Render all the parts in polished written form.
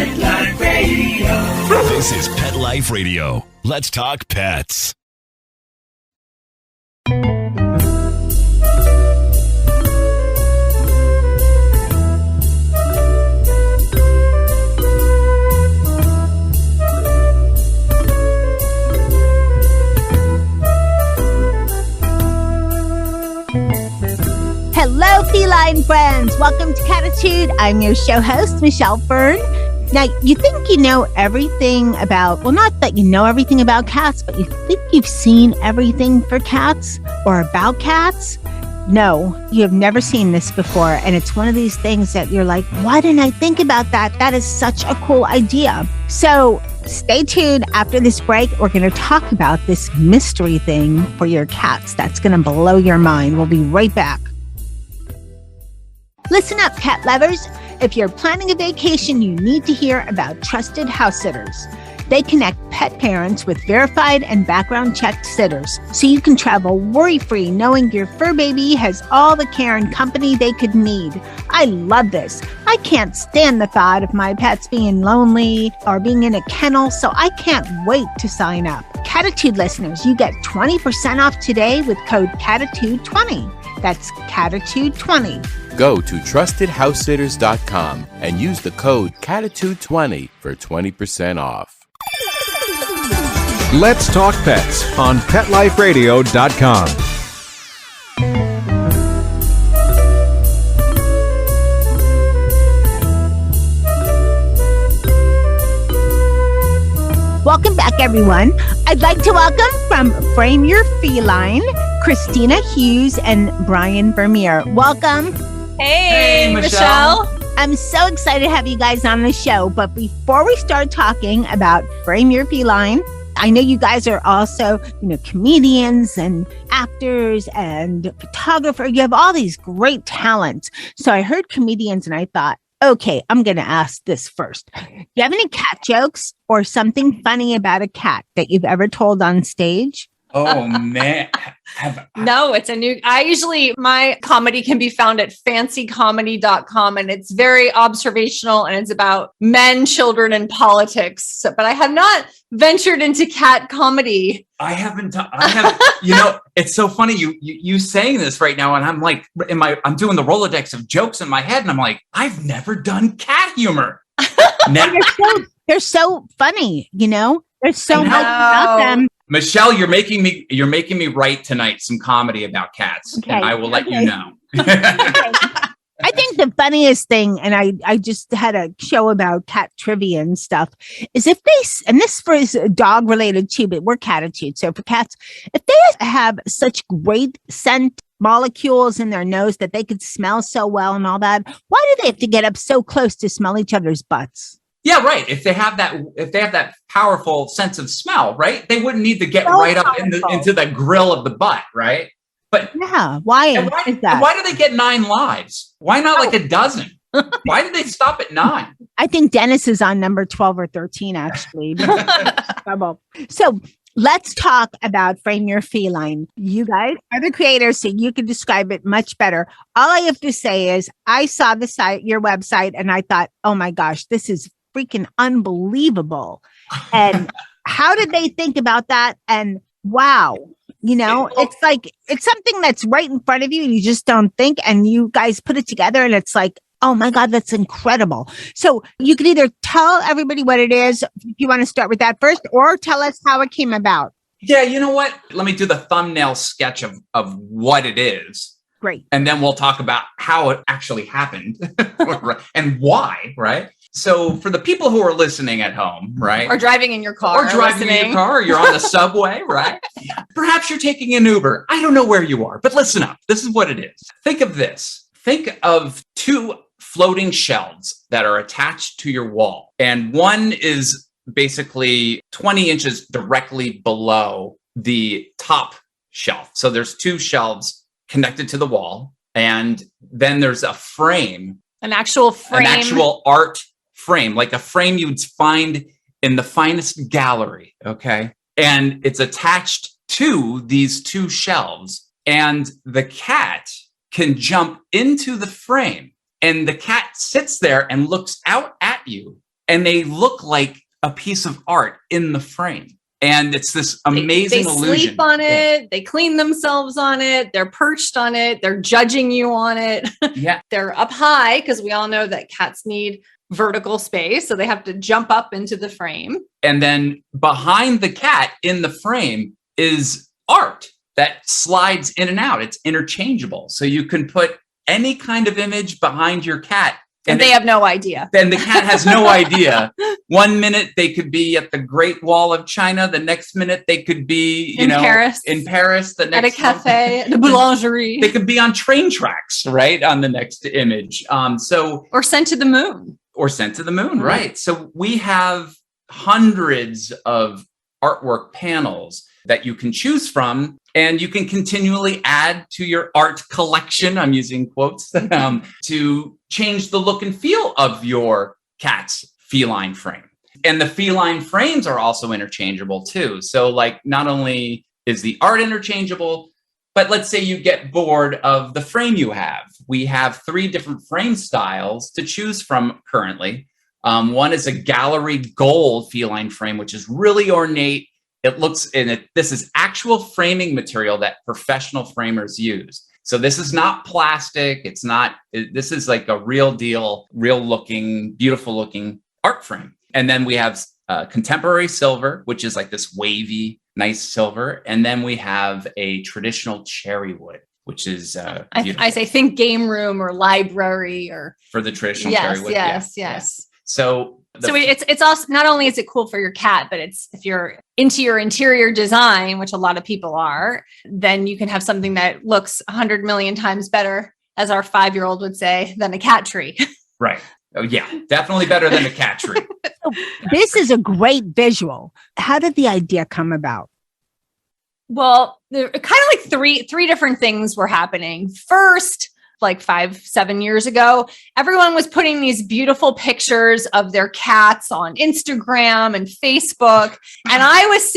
Pet Life Radio. This is Pet Life Radio. Let's talk pets. Hello, feline friends. Welcome to Cattitude. I'm your show host, Michelle Fern. Now, you think you know everything about, well, not that you know everything about cats, but you think you've seen everything for cats or about cats? No, you have never seen this before. And it's one of these things that you're like, why didn't I think about that? That is such a cool idea. So stay tuned. After this break, we're going to talk about this mystery thing for your cats. That's going to blow your mind. We'll be right back. Listen up, cat lovers. If you're planning a vacation, you need to hear about trusted house sitters. They connect pet parents with verified and background checked sitters, so you can travel worry-free knowing your fur baby has all the care and company they could need. I love this. I can't stand the thought of my pets being lonely or being in a kennel, so I can't wait to sign up. Cattitude listeners, you get 20% off today with code Cattitude20. That's Cattitude20. Go to TrustedHouseSitters.com and use the code Cattitude20 for 20% off. Let's Talk Pets on PetLifeRadio.com. Welcome back, everyone. I'd like to welcome from Frame Your Feline, Kristina Hughes and Brian Vermeire. Welcome. Hey, Michelle. I'm so excited to have you guys on the show. But before we start talking about Frame Your Feline, I know you guys are also, comedians and actors and photographer. You have all these great talents. So I heard comedians and I thought, okay, I'm going to ask this first. Do you have any cat jokes or something funny about a cat that you've ever told on stage? Oh, man. No, it's a new, my comedy can be found at fancycomedy.com, and it's very observational and it's about men, children, and politics. But I have not ventured into cat comedy. I haven't, it's so funny you saying this right now. And I'm like, I'm doing the Rolodex of jokes in my head. And I'm like, I've never done cat humor. They're so funny, There's so much about them. Michelle, you're making me write tonight some comedy about cats, okay, and I will let you know. I think the funniest thing, and I just had a show about cat trivia and stuff, is if they, and this is dog related too, but we're Cattitude. So for cats, if they have such great scent molecules in their nose that they could smell so well and all that, why do they have to get up so close to smell each other's butts? Yeah, right. If they have that powerful sense of smell, right? They wouldn't need to get right up into the grill of the butt, right? But yeah, why is that? And why do they get 9 lives? Why not like a dozen? Why did they stop at 9? I think Dennis is on number 12 or 13, actually. So let's talk about Frame Your Feline. You guys are the creators, so you can describe it much better. All I have to say is I saw the site, your website, and I thought, oh my gosh, this is freaking unbelievable. And how did they think about that? And wow, it's like, it's something that's right in front of you and you just don't think, and you guys put it together and it's like, oh my God, that's incredible. So you can either tell everybody what it is, if you want to start with that first, or tell us how it came about. Yeah, you know what? Let me do the thumbnail sketch of what it is. Great. And then we'll talk about how it actually happened and why, right? So for the people who are listening at home, right? Or driving in your car. Or you're on the subway, right? Perhaps you're taking an Uber. I don't know where you are, but listen up. This is what it is. Think of this. Think of 2 floating shelves that are attached to your wall. And one is basically 20 inches directly below the top shelf. So there's 2 shelves connected to the wall. And then there's a frame. An actual art frame, like a frame you'd find in the finest gallery, okay? And it's attached to these 2 shelves, and the cat can jump into the frame, and the cat sits there and looks out at you and they look like a piece of art in the frame. And it's this amazing illusion. They sleep on it. They clean themselves on it. They're perched on it. They're judging you on it. Yeah. They're up high because we all know that cats need vertical space. So they have to jump up into the frame. And then behind the cat in the frame is art that slides in and out. It's interchangeable. So you can put any kind of image behind your cat. And they have no idea. Then the cat has no idea. 1 minute they could be at the Great Wall of China. The next minute they could be, Paris. In Paris. The next at a cafe, at a boulangerie. They could be on train tracks, right? On the next image. Or sent to the moon. Right. So we have hundreds of artwork panels that you can choose from, and you can continually add to your art collection, I'm using quotes, to change the look and feel of your cat's feline frame. And the feline frames are also interchangeable too. So like, not only is the art interchangeable, but let's say you get bored of the frame you have. We have 3 different frame styles to choose from currently. One is a gallery gold feline frame, which is really ornate. It looks in it. This is actual framing material that professional framers use. So this is not plastic. This is like a real deal, real looking, beautiful looking art frame. And then we have contemporary silver, which is like this wavy, nice silver. And then we have a traditional cherry wood, which is I say think game room or library or for the traditional cherry wood. Yes. So it's also, not only is it cool for your cat, but it's, if you're into your interior design, which a lot of people are, then you can have something that looks 100 million times better, as our 5-year-old would say, than a cat tree. Right. Oh yeah, definitely better than a cat tree. This is a great visual. How did the idea come about? Well, there kind of like three different things were happening. First, like 5-7 years ago, everyone was putting these beautiful pictures of their cats on Instagram and Facebook. And I was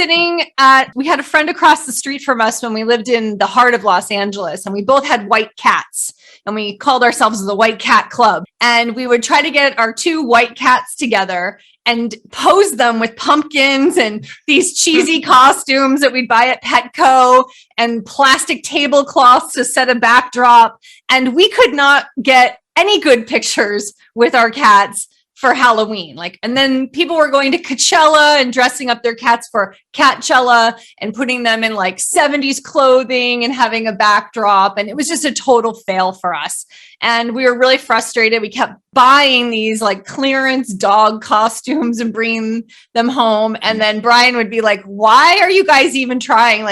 we had a friend across the street from us when we lived in the heart of Los Angeles, and we both had white cats. And we called ourselves the White Cat Club. And we would try to get our 2 white cats together and pose them with pumpkins and these cheesy costumes that we'd buy at Petco and plastic tablecloths to set a backdrop. And we could not get any good pictures with our cats for Halloween. And then people were going to Coachella and dressing up their cats for Catchella and putting them in like 70s clothing and having a backdrop. And it was just a total fail for us. And we were really frustrated. We kept buying these like clearance dog costumes and bringing them home. And then Brian would be like, why are you guys even trying?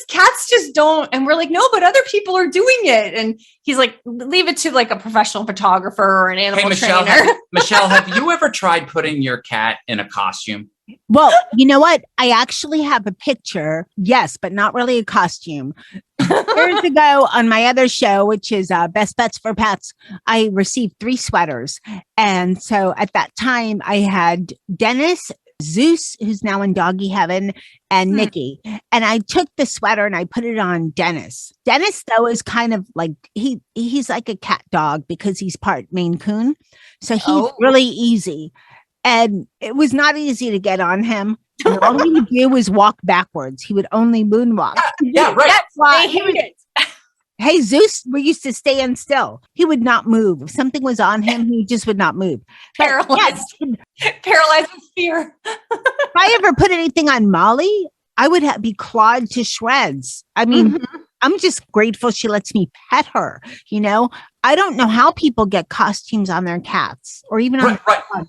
Cats just don't. And we're like, no, but other people are doing it. And he's like, leave it to like a professional photographer or an animal trainer. Michelle, have you ever tried putting your cat in a costume? Well, you know what? I actually have a picture. Yes, but not really a costume. Years ago on my other show, which is Best Bets for Pets, I received 3 sweaters. And so at that time I had Dennis, Zeus, who's now in doggy heaven, and Nikki. And I took the sweater and I put it on Dennis. Dennis, though, is kind of like, he's like a cat dog because he's part Maine Coon. So he's really easy. And it was not easy to get on him. And all he would do was walk backwards. He would only moonwalk. Yeah, right. That's why I hate it. Hey, Zeus, we used to stand still. He would not move. If something was on him, he just would not move. Paralyzed with fear. If I ever put anything on Molly, I would be clawed to shreds. I mean, I'm just grateful she lets me pet her. I don't know how people get costumes on their cats or even on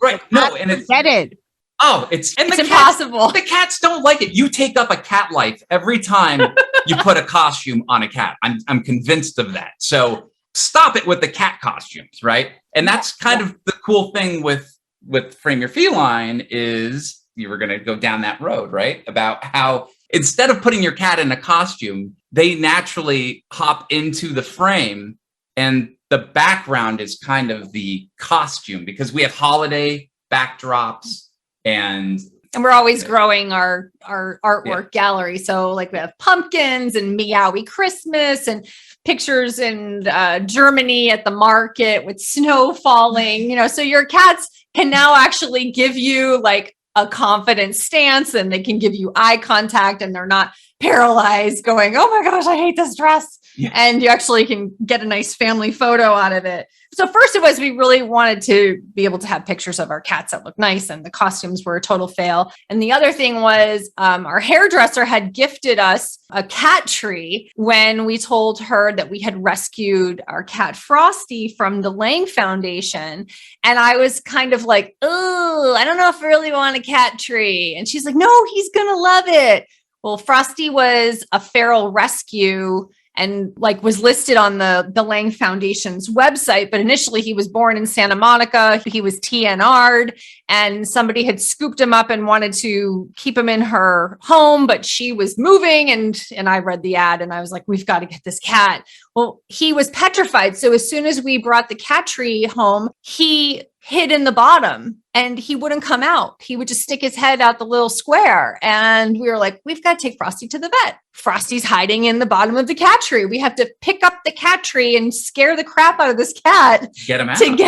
right. No, and it's get it. Oh, it's impossible. The cats don't like it. You take up a cat life every time you put a costume on a cat. I'm convinced of that. So stop it with the cat costumes, right? And that's kind of the cool thing with Frame Your Feline is you were going to go down that road, right? About how instead of putting your cat in a costume, they naturally hop into the frame and the background is kind of the costume because we have holiday backdrops. And we're always growing our artwork gallery. So like we have pumpkins and Meowie Christmas and pictures in Germany at the market with snow falling, so your cats can now actually give you like a confident stance, and they can give you eye contact, and they're not paralyzed going, oh my gosh, I hate this dress. Yeah. And you actually can get a nice family photo out of it. So first it was, we really wanted to be able to have pictures of our cats that look nice, and the costumes were a total fail. And the other thing was our hairdresser had gifted us a cat tree when we told her that we had rescued our cat Frosty from the Lang Foundation. And I was kind of like, oh, I don't know if I really want a cat tree. And she's like, no, he's going to love it. Well, Frosty was a feral rescue and like was listed on the Lang Foundation's website. But initially he was born in Santa Monica. He was TNR'd, and somebody had scooped him up and wanted to keep him in her home, but she was moving. And I read the ad and I was like, we've got to get this cat. Well, he was petrified. So as soon as we brought the cat tree home, he hid in the bottom and he wouldn't come out. He would just stick his head out the little square. And we were like, we've got to take Frosty to the vet. Frosty's hiding in the bottom of the cat tree. We have to pick up the cat tree and scare the crap out of this cat to get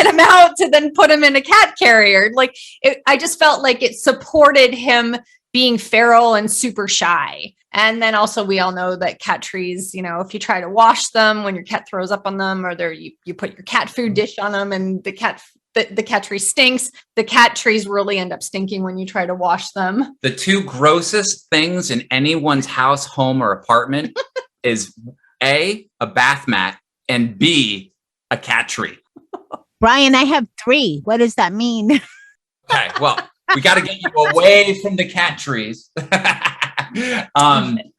him out to then put him in a cat carrier. Like I just felt like it supported him being feral and super shy. And then also we all know that cat trees, you know, if you try to wash them when your cat throws up on them, or you put your cat food dish on them and the cat tree stinks, the cat trees really end up stinking when you try to wash them. The two grossest things in anyone's house, home, or apartment is A, a bath mat, and B, a cat tree. Brian, I have 3. What does that mean? Okay, well, we got to get you away from the cat trees.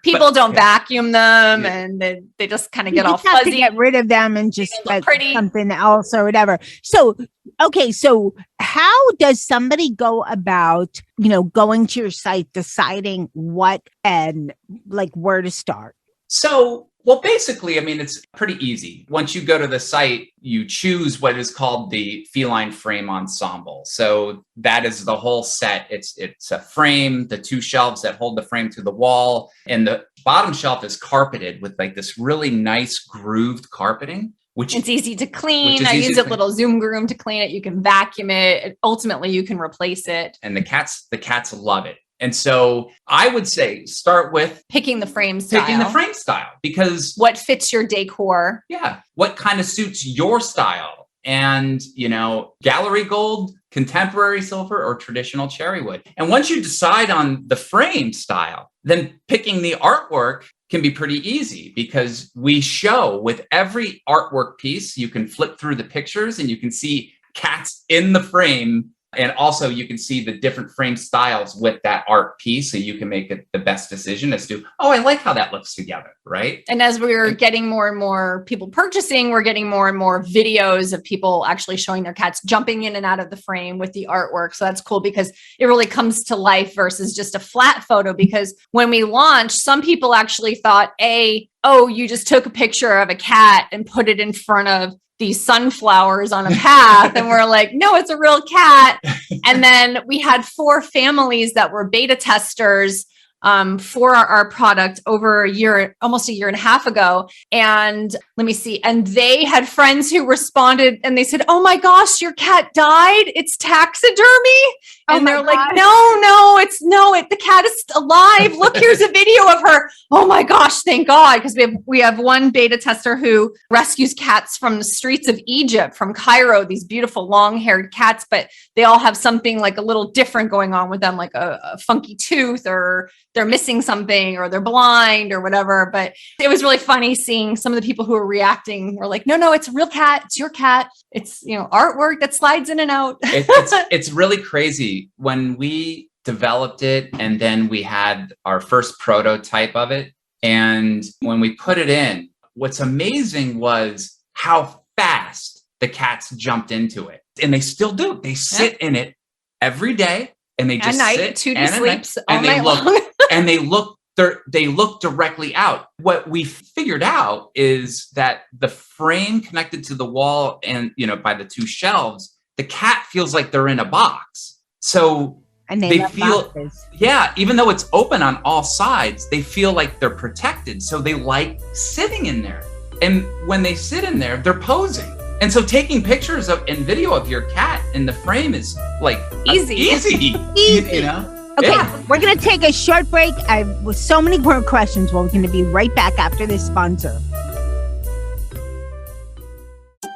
People don't vacuum them, and they just kind of get all fuzzy. To get rid of them and just get something else or whatever. So, okay, so how does somebody go about, you know, going to your site, deciding what and like where to start? So, well, basically, I mean, it's pretty easy. Once you go to the site, you choose what is called the Feline Frame Ensemble. So that is the whole set. It's a frame, the 2 shelves that hold the frame to the wall, and the bottom shelf is carpeted with like this really nice grooved carpeting. Which it's easy to clean. I use a little Zoom broom to clean it. You can vacuum it. Ultimately, you can replace it. And the cats love it. And so I would say start with picking the frame style. Because what fits your decor? Yeah. What kind of suits your style? And, you know, gallery gold, contemporary silver, or traditional cherry wood. And once you decide on the frame style, then picking the artwork can be pretty easy, because we show with every artwork piece, you can flip through the pictures and you can see cats in the frame. And also you can see the different frame styles with that art piece. So you can make the best decision as to, oh, I like how that looks together, right? And as we're getting more and more people purchasing, we're getting more and more videos of people actually showing their cats jumping in and out of the frame with the artwork. So that's cool, because it really comes to life versus just a flat photo. Because when we launched, some people actually thought, oh, you just took a picture of a cat and put it in front of these sunflowers on a path. And we're like, no, it's a real cat. And then we had 4 families that were beta testers for our product over almost a year and a half ago. And let me see. And they had friends who responded and they said, oh my gosh, your cat died. It's taxidermy. And they're like, the cat is alive. Look, here's a video of her. Oh my gosh, thank God. Because we have one beta tester who rescues cats from the streets of Egypt, from Cairo, these beautiful long-haired cats, but they all have something like a little different going on with them, like a funky tooth, or they're missing something, or they're blind or whatever. But it was really funny seeing some of the people who were reacting were like, no, it's a real cat. It's your cat. It's, you know, artwork that slides in and out. It's really crazy. When we developed it, and then we had our first prototype of it, and when we put it in, what's amazing was how fast the cats jumped into it. And they still do. They sit in it every day, and they just sit. Tootie sleeps all night long. And they look directly out. What we figured out is that the frame connected to the wall and, you know, by the 2 shelves, the cat feels like they're in a box. So they feel, boxes. Yeah, even though it's open on all sides, they feel like they're protected. So they like sitting in there. And when they sit in there, they're posing. And so taking pictures of and video of your cat in the frame is like Easy. You know? Okay, Yeah. we're going to take a short break. With so many more questions, we're going to be right back after this sponsor.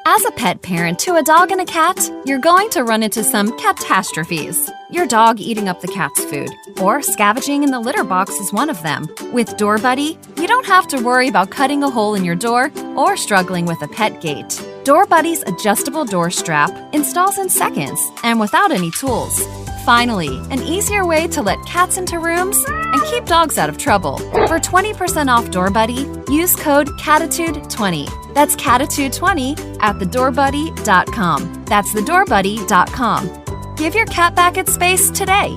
As a pet parent to a dog and a cat, you're going to run into some catastrophes. Your dog eating up the cat's food, or scavenging in the litter box is one of them. With Door Buddy, you don't have to worry about cutting a hole in your door or struggling with a pet gate. Door Buddy's adjustable door strap installs in seconds and without any tools. Finally, an easier way to let cats into rooms and keep dogs out of trouble. For 20% off Door Buddy, use code Cattitude20. That's Cattitude20 at thedoorbuddy.com. That's thedoorbuddy.com. Give your cat back its space today.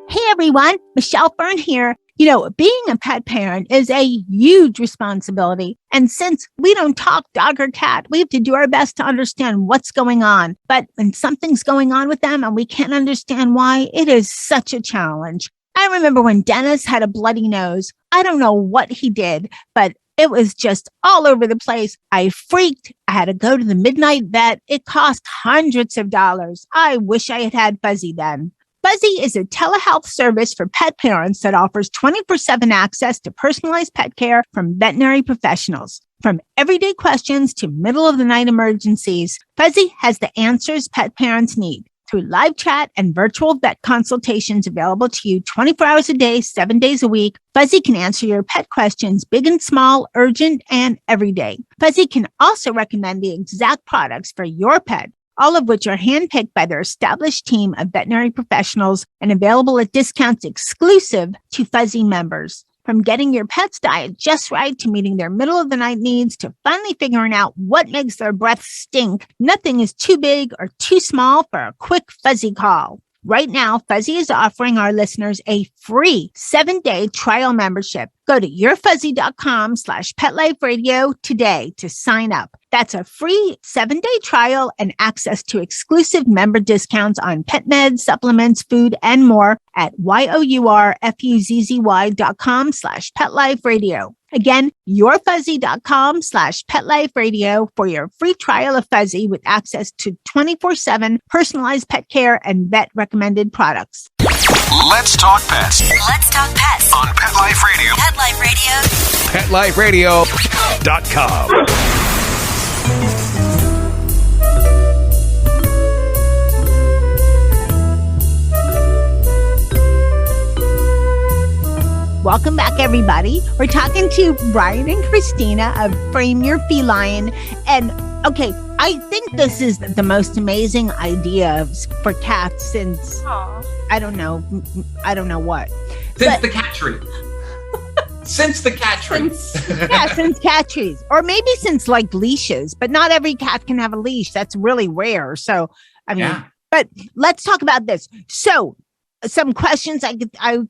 Hey everyone, Michelle Fern here. You know, being a pet parent is a huge responsibility. And since we don't talk dog or cat, we have to do our best to understand what's going on. But when something's going on with them and we can't understand why, it is such a challenge. I remember when Dennis had a bloody nose. I don't know what he did, but it was just all over the place. I freaked. I had to go to the midnight vet. It cost hundreds of dollars. I wish I had had Fuzzy then. Fuzzy is a telehealth service for pet parents that offers 24/7 access to personalized pet care from veterinary professionals. From everyday questions to middle of the night emergencies, Fuzzy has the answers pet parents need. Through live chat and virtual vet consultations available to you 24 hours a day, 7 days a week, Fuzzy can answer your pet questions, big and small, urgent, and everyday. Fuzzy can also recommend the exact products for your pet, all of which are handpicked by their established team of veterinary professionals and available at discounts exclusive to Fuzzy members. From getting your pet's diet just right to meeting their middle of the night needs to finally figuring out what makes their breath stink, nothing is too big or too small for a quick Fuzzy call. Right now, Fuzzy is offering our listeners a free 7-day trial membership. Go to yourfuzzy.com/PetLifeRadio today to sign up. That's a free 7-day trial and access to exclusive member discounts on pet meds, supplements, food, and more at yourfuzzy.com/PetLifeRadio. Again, yourfuzzy.com/PetLifeRadio for your free trial of Fuzzy with access to 24/7 personalized pet care and vet recommended products. Let's talk pets Let's talk pets on Pet Life Radio. Pet Life Radio. PetLifeRadio.com. Welcome back, everybody. We're talking to Brian and Kristina of Frame Your Feline. And okay, I think this is the most amazing idea for cats since, I don't know what. Since the cat tree. Since the cat tree. Since cat trees. Or maybe since like leashes, but not every cat can have a leash. That's really rare. So, I mean, But let's talk about this. So, some questions I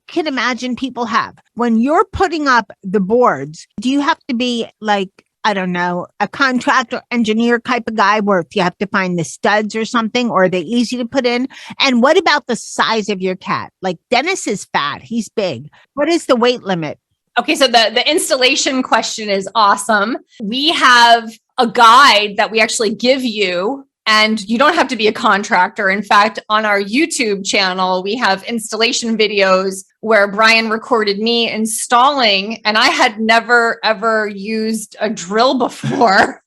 can imagine people have. When you're putting up the boards, do you have to be like, I don't know, a contractor engineer type of guy where if you have to find the studs or something, or are they easy to put in? And what about the size of your cat? Like Dennis is fat. He's big. What is the weight limit? Okay, so the installation question is awesome. We have a guide that we actually give you, and you don't have to be a contractor. In fact, on our YouTube channel, we have installation videos where Brian recorded me installing, and I had never, ever used a drill before.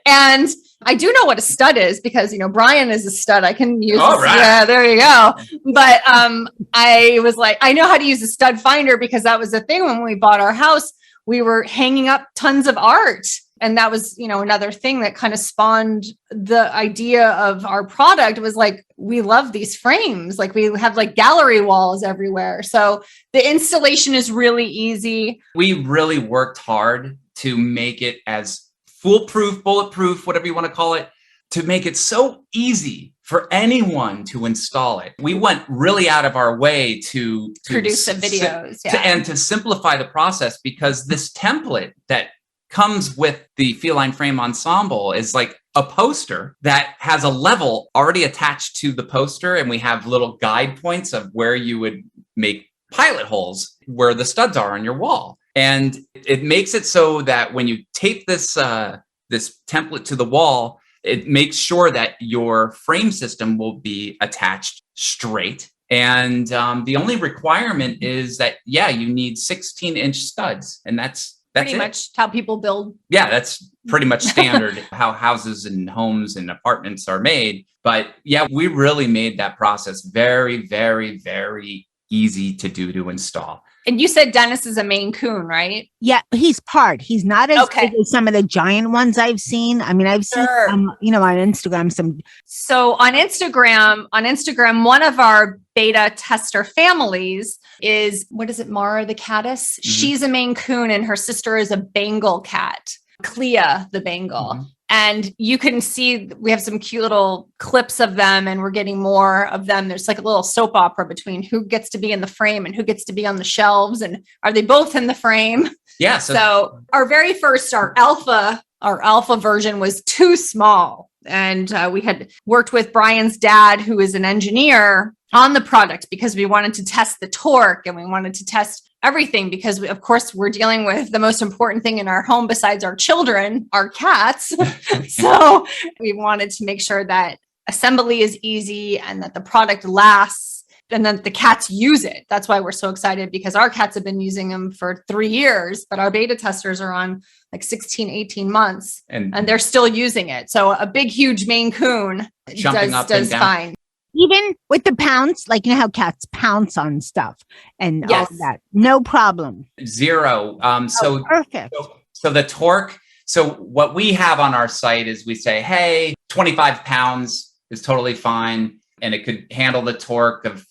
And I do know what a stud is because, you know, Brian is a stud. I can use right. Yeah, there you go. But I was like, I know how to use a stud finder because that was the thing when we bought our house. We were hanging up tons of art. And that was, you know, another thing that kind of spawned the idea of our product was like, we love these frames. Like we have like gallery walls everywhere. So the installation is really easy. We really worked hard to make it as foolproof, bulletproof, whatever you want to call it, to make it so easy for anyone to install it. We went really out of our way to produce the videos and to simplify the process, because this template that comes with the Feline Frame Ensemble is like a poster that has a level already attached to the poster. And we have little guide points of where you would make pilot holes where the studs are on your wall. And it makes it so that when you tape this this template to the wall, it makes sure that your frame system will be attached straight. And the only requirement is that, you need 16-inch studs. And that's pretty much how people build. Yeah, that's pretty much standard how houses and homes and apartments are made. But we really made that process very, very, very easy to do, to install. And you said Dennis is a Maine Coon, right? Yeah, he's part. He's not as big as some of the giant ones I've seen. I mean, I've seen, on Instagram some. So on Instagram, one of our beta tester families is, what is it, Mara the caddis? Mm-hmm. She's a Maine Coon and her sister is a Bengal cat, Clea the Bengal. Mm-hmm. And you can see we have some cute little clips of them and we're getting more of them. There's like a little soap opera between who gets to be in the frame and who gets to be on the shelves. And are they both in the frame? Yeah. So our very first, our alpha version was too small. And we had worked with Brian's dad, who is an engineer, on the product because we wanted to test the torque and we wanted to test everything because of course we're dealing with the most important thing in our home besides our children, our cats. So we wanted to make sure that assembly is easy and that the product lasts and that the cats use it. That's why we're so excited, because our cats have been using them for 3 years, but our beta testers are on like 16, 18 months and they're still using it. So a big, huge Maine Coon does fine. Even with the pounce, like, how cats pounce on stuff and all of that. No problem. Zero. So perfect. So the torque. So what we have on our site is we say, hey, 25 pounds is totally fine. And it could handle the torque of,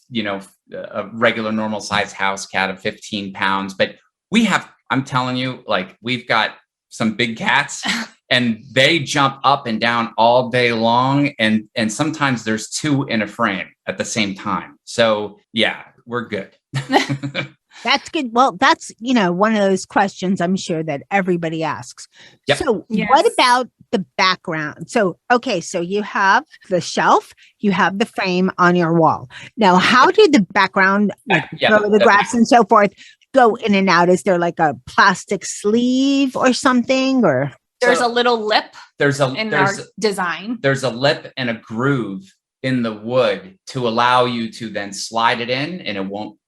a regular normal size house cat of 15 pounds. But I'm telling you, like, we've got some big cats. And they jump up and down all day long. And sometimes there's two in a frame at the same time. So we're good. That's good. Well, that's, one of those questions I'm sure that everybody asks. Yep. So what about the background? So you have the shelf, you have the frame on your wall. Now, how did the background, the graphs and so forth, go in and out? Is there like a plastic sleeve or something, or? There's a little lip in our design. There's a lip and a groove in the wood to allow you to then slide it in, and it won't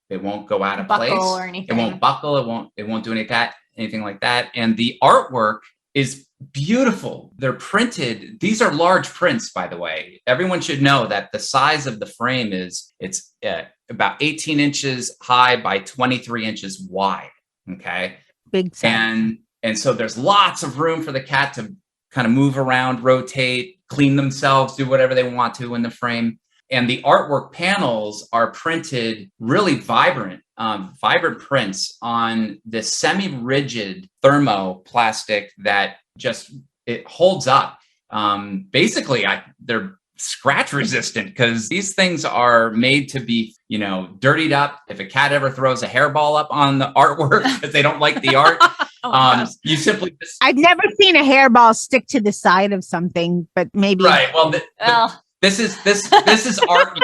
go out of place or anything. It won't buckle. It won't do anything like that. And the artwork is beautiful. They're printed. These are large prints, by the way. Everyone should know that the size of the frame it's about 18 inches high by 23 inches wide. Okay. Big size. And so there's lots of room for the cat to kind of move around, rotate, clean themselves, do whatever they want to in the frame. And the artwork panels are printed really vibrant prints on this semi-rigid thermoplastic that it holds up. Basically, they're scratch resistant because these things are made to be, dirtied up. If a cat ever throws a hairball up on the artwork because they don't like the art, you simply I've never seen a hairball stick to the side of something, but maybe right. Well, this is art.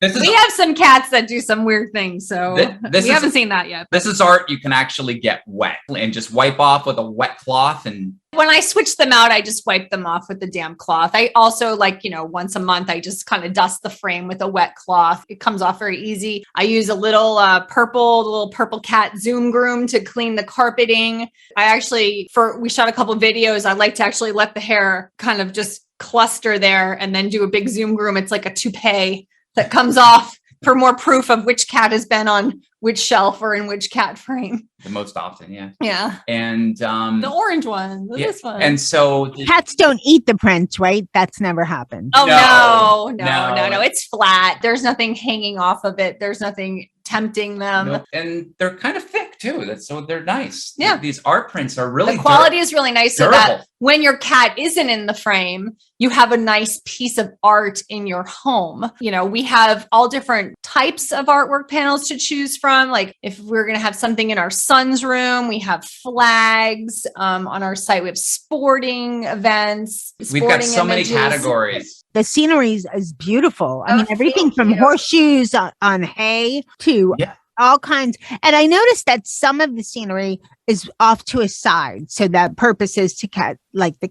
We have some cats that do some weird things, so we haven't seen that yet. This is art you can actually get wet and just wipe off with a wet cloth. And when I switch them out, I just wipe them off with the damp cloth. I also once a month, I just kind of dust the frame with a wet cloth. It comes off very easy. I use a little purple cat Zoom Groom to clean the carpeting. We shot a couple of videos. I like to actually let the hair kind of just cluster there and then do a big Zoom Groom. It's like a toupee that comes off for more proof of which cat has been on which shelf or in which cat frame. The most often, yeah. Yeah. And the orange one, this one. And so cats don't eat the prints, right? That's never happened. Oh, no. It's flat. There's nothing hanging off of it. There's nothing tempting them. Nope. And they're kind of thick too. So they're nice. Yeah. These art prints are really the quality is really nice durable. So that when your cat isn't in the frame, you have a nice piece of art in your home. We have all different types of artwork panels to choose from. Like if we're going to have something in our son's room, we have flags on our site. We have sporting events. We've got so many categories. The scenery is beautiful. I mean, everything from horseshoes on hay to all kinds. And I noticed that some of the scenery is off to a side. So that purpose is to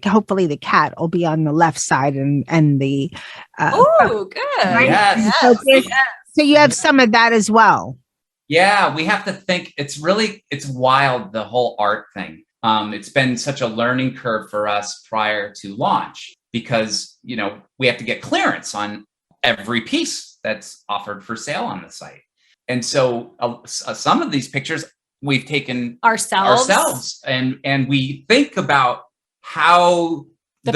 hopefully the cat will be on the left side and the. Oh, good. Yes. So you have some of that as well. Yeah, we have to think. It's wild, the whole art thing. It's been such a learning curve for us prior to launch because, we have to get clearance on every piece that's offered for sale on the site. And so some of these pictures we've taken ourselves and we think about how the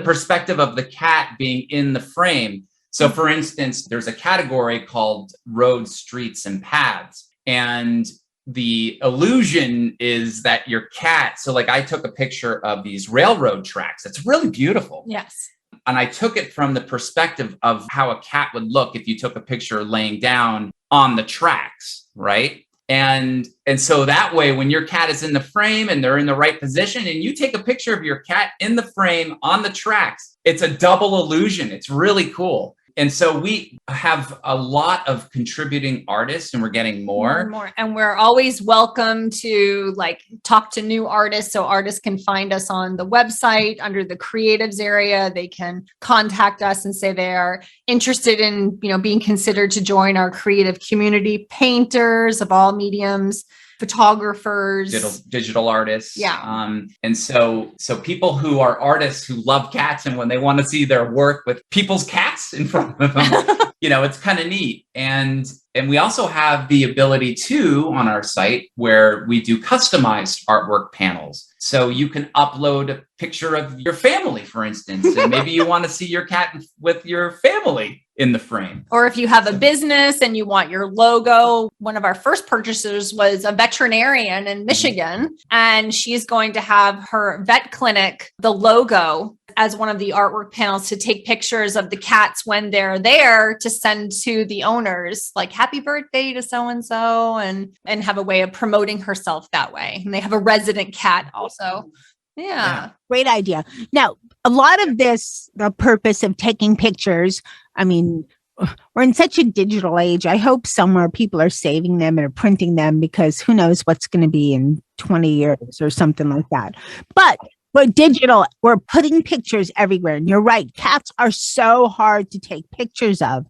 perspective of the cat being in the frame. So for instance, there's a category called roads, streets, and paths. And the illusion is that your cat, so like I took a picture of these railroad tracks. It's really beautiful. Yes. And I took it from the perspective of how a cat would look if you took a picture laying down on the tracks, right? And so that way, when your cat is in the frame and they're in the right position and you take a picture of your cat in the frame on the tracks, it's a double illusion. It's really cool. And so we have a lot of contributing artists and we're getting more. And we're always welcome to talk to new artists. So artists can find us on the website under the creatives area. They can contact us and say they are interested in, being considered to join our creative community, painters of all mediums, photographers, digital artists. Yeah. And so people who are artists who love cats and when they want to see their work with people's cats in front of them, it's kind of neat. And we also have the ability on our site where we do customized artwork panels. So you can upload a picture of your family, for instance, and maybe you want to see your cat with your family in the frame. Or if you have a business and you want your logo, one of our first purchasers was a veterinarian in Michigan, and she's going to have her vet clinic, the logo as one of the artwork panels to take pictures of the cats when they're there to send to the owners, like happy birthday to so-and-so, and have a way of promoting herself that way. And they have a resident cat also. Yeah. Great idea. Now, a lot of this, the purpose of taking pictures, we're in such a digital age. I hope somewhere people are saving them and are printing them because who knows what's going to be in 20 years or something like that. But we're digital. We're putting pictures everywhere. And you're right. Cats are so hard to take pictures of.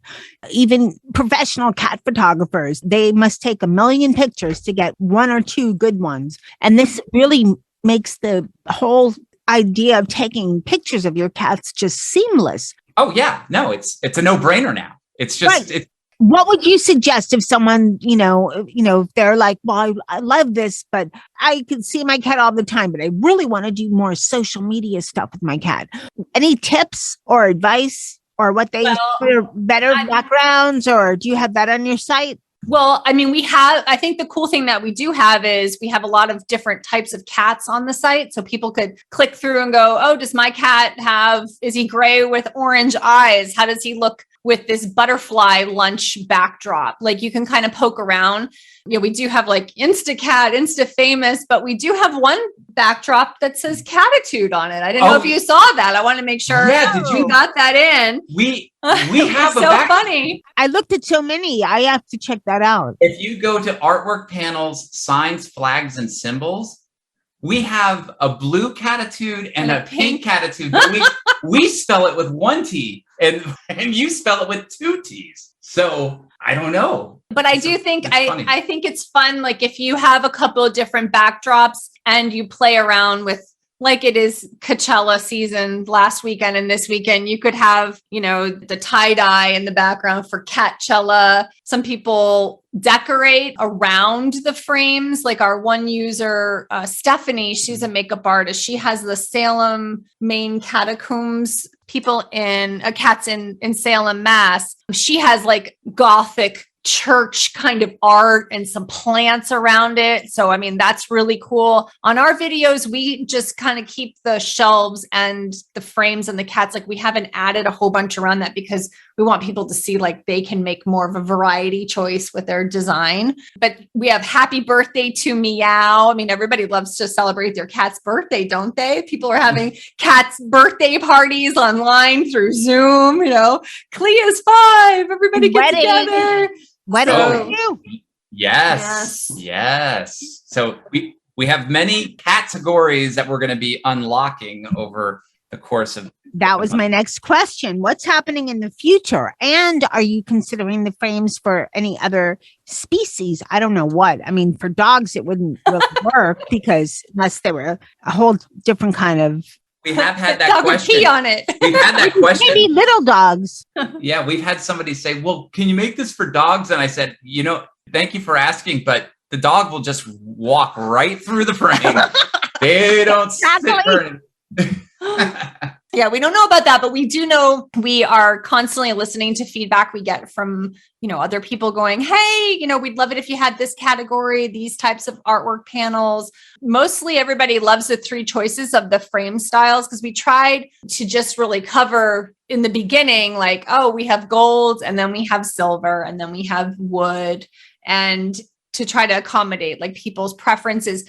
Even professional cat photographers, they must take 1 million pictures to get 1 or 2 good ones. And this really makes the whole idea of taking pictures of your cats just seamless. Oh yeah, no, it's a no-brainer now. It's just right. What would you suggest if someone, if they're like, well, I love this, but I can see my cat all the time, but I really want to do more social media stuff with my cat. Any tips or advice or what they use for better backgrounds, or do you have that on your site? Well, I think the cool thing that we do have is we have a lot of different types of cats on the site. So people could click through and go, oh, does my cat is he gray with orange eyes? How does he look with this butterfly lunch backdrop? You can kind of poke around. We do have Instacat, Insta Famous, but we do have one backdrop that says Cattitude on it. I didn't know if you saw that. I want to make sure you got that in. We have funny. I looked at so many. I have to check that out. If you go to artwork panels, signs, flags, and symbols, we have a blue Cattitude and a pink Cattitude. But we spell it with 1 T and you spell it with 2 T's. So I don't know. But I do think I think it's fun. If you have a couple of different backdrops and you play around with, it is Coachella season last weekend and this weekend, you could have, the tie-dye in the background for Catchella. Some people decorate around the frames. Like our one user, Stephanie, she's a makeup artist. She has the Salem, Maine catacombs, people in cats in Salem, Mass. She has Gothic church kind of art and some plants around it. So, that's really cool. On our videos, we just kind of keep the shelves and the frames and the cats. We haven't added a whole bunch around that because we want people to see they can make more of a variety choice with their design. But we have happy birthday to Meow. Everybody loves to celebrate their cat's birthday, don't they? People are having cats' birthday parties online through Zoom. Clea's 5. Everybody get together. What Yes. So we have many categories that we're going to be unlocking over the course of. That was my next question. What's happening in the future? And are you considering the frames for any other species? I don't know what. I mean, for dogs, it wouldn't really work because unless they were a whole different kind of. We have had that dog question. would pee on it. We've had that question. Maybe little dogs. Yeah, we've had somebody say, well, can you make this for dogs? And I said, thank you for asking, but the dog will just walk right through the frame. They don't sit for Yeah, we don't know about that, but we do know we are constantly listening to feedback we get from, other people going, hey, we'd love it if you had this category, these types of artwork panels. Mostly everybody loves the 3 choices of the frame styles because we tried to just really cover in the beginning, like, oh, we have gold and then we have silver and then we have wood, and to try to accommodate like people's preferences.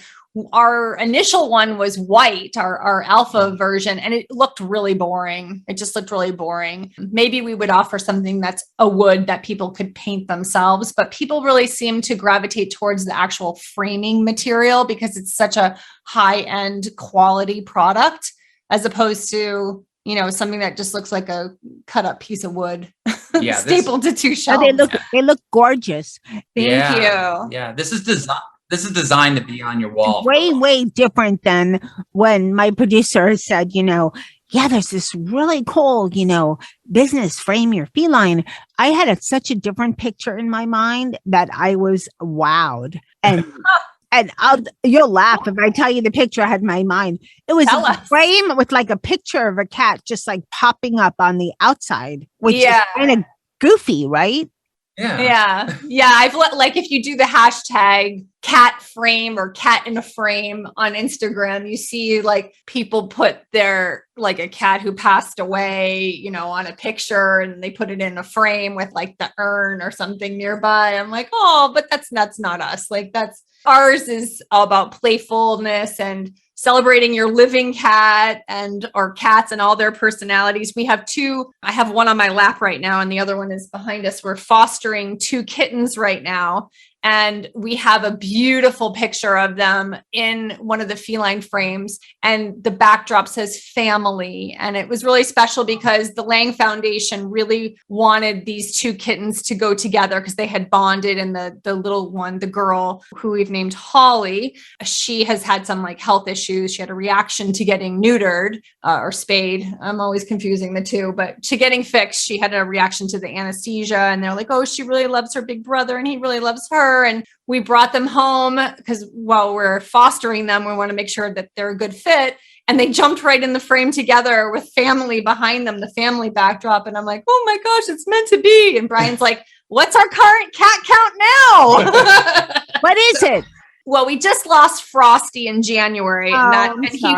Our initial one was white, our alpha version, and it looked really boring. It just looked really boring. Maybe we would offer something that's a wood that people could paint themselves, but people really seem to gravitate towards the actual framing material because it's such a high-end quality product as opposed to, something that just looks like a cut up piece of wood stapled to 2 shelves. Oh, they look gorgeous. Thank you. Yeah, this is designed to be on your wall. Way different than when my producer said, there's this really cool, business, Frame Your Feline. I had such a different picture in my mind that I was wowed. And you'll laugh if I tell you the picture I had in my mind. It was a frame with like a picture of a cat just like popping up on the outside, which is kind of goofy, right? Yeah. I've like if you do the hashtag cat frame or cat in a frame on Instagram, you see like people put their like a cat who passed away, on a picture and they put it in a frame with like the urn or something nearby. I'm like, oh, but that's not us. Like ours is all about playfulness and celebrating your living cat or cats and all their personalities. We have 2. I have one on my lap right now, and the other one is behind us. We're fostering 2 kittens right now. And we have a beautiful picture of them in one of the feline frames. And the backdrop says family. And it was really special because the Lang Foundation really wanted these 2 kittens to go together because they had bonded. And the little one, the girl who we've named Holly, she has had some like health issues. She had a reaction to getting neutered or spayed. I'm always confusing the 2, but to getting fixed, she had a reaction to the anesthesia. And they're like, oh, she really loves her big brother and he really loves her. And we brought them home because while we're fostering them, we want to make sure that they're a good fit. And they jumped right in the frame together with family behind them, the family backdrop. And I'm like, oh my gosh, it's meant to be. And Brian's like, what's our current cat count now? What is it? Well, we just lost Frosty in January, he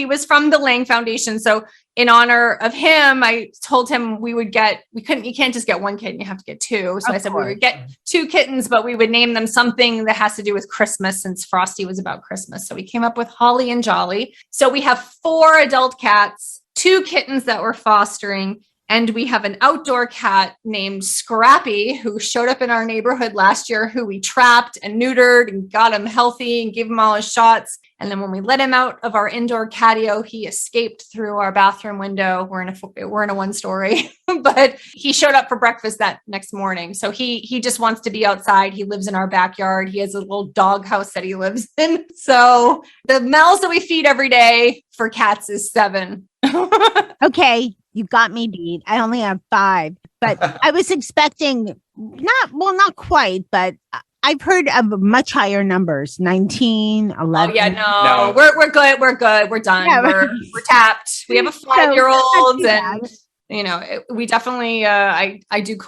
was from the Lang Foundation. So in honor of him, I told him you can't just get 1 kitten, you have to get 2. So I said we would get 2 kittens, but we would name them something that has to do with Christmas since Frosty was about Christmas. So we came up with Holly and Jolly. So we have 4 adult cats, 2 kittens that we're fostering. And we have an outdoor cat named Scrappy who showed up in our neighborhood last year, who we trapped and neutered and got him healthy and gave him all his shots. And then when we let him out of our indoor catio, he escaped through our bathroom window. We're in a 1-story, but he showed up for breakfast that next morning. So he just wants to be outside. He lives in our backyard. He has a little dog house that he lives in. So the mouths that we feed every day for cats is 7. Okay. You got me beat. I only have 5, but I was expecting not quite, but I've heard of much higher numbers, 19, 11. Oh yeah, no. We're good. We're good. We're done. Yeah, we're tapped. We have a 5-year-old and we definitely,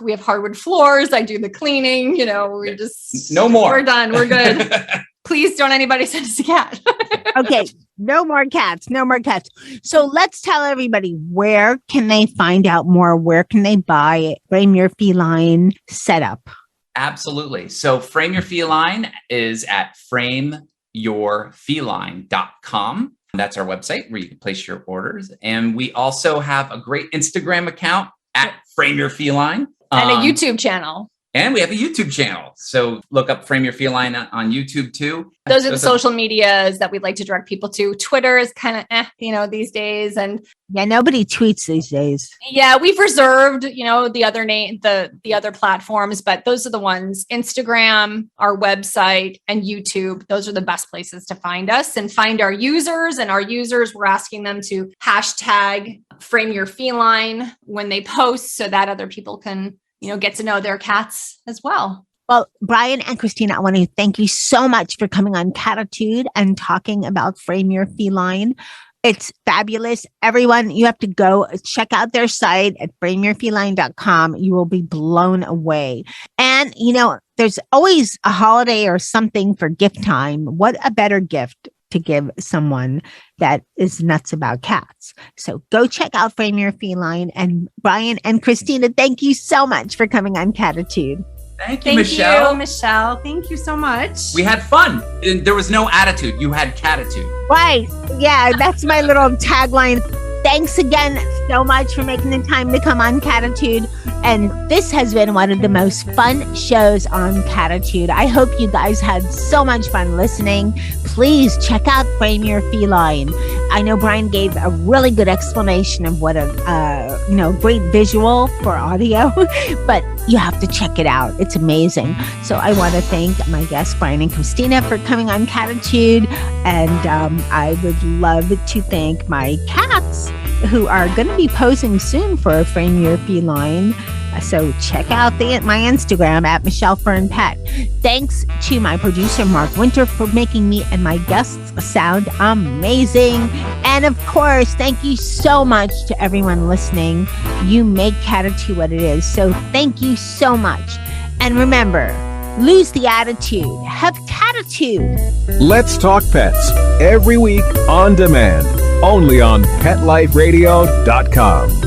we have hardwood floors. I do the cleaning, we're just, no more. We're done. We're good. Please don't anybody send us a cat. Okay. No more cats. So let's tell everybody, where can they find out more? Where can they buy Frame Your Feline setup? Absolutely. So Frame Your Feline is at frameyourfeline.com. That's our website where you can place your orders. And we also have a great Instagram account at Frame Your Feline. And a YouTube channel. And we have a YouTube channel. So look up Frame Your Feline on YouTube too. Those are the social medias that we'd like to direct people to. Twitter is kind of, these days. And yeah, nobody tweets these days. Yeah, we've reserved, the other platforms, but those are the ones: Instagram, our website, and YouTube. Those are the best places to find us and find our users. And our users, we're asking them to hashtag Frame Your Feline when they post so that other people can, get to know their cats as well. Well, Brian and Kristina, I want to thank you so much for coming on Cattitude and talking about Frame Your Feline. It's fabulous. Everyone, you have to go check out their site at frameyourfeline.com. You will be blown away. And, there's always a holiday or something for gift time. What a better gift to give someone that is nuts about cats. So go check out Frame Your Feline. And Brian and Kristina, thank you so much for coming on Cattitude. Thank you, Michelle. Michelle. Thank you so much. We had fun. There was no attitude. You had Cattitude. Right. Yeah, that's my little tagline. Thanks again so much for making the time to come on Cattitude. And this has been one of the most fun shows on Cattitude. I hope you guys had so much fun listening. Please check out Frame Your Feline. I know Brian gave a really good explanation of what a great visual for audio, but you have to check it out. It's amazing. So I want to thank my guests, Brian and Kristina, for coming on Cattitude. And I would love to thank my cats who are going to be posing soon for Frame Your Feline. So check out my Instagram at Michelle Fern Pet. Thanks to my producer, Mark Winter, for making me and my guests sound amazing. And of course, thank you so much to everyone listening. You make Cattitude what it is. So thank you so much. And remember, lose the attitude. Have Cattitude. Let's Talk Pets every week on demand, only on PetLifeRadio.com.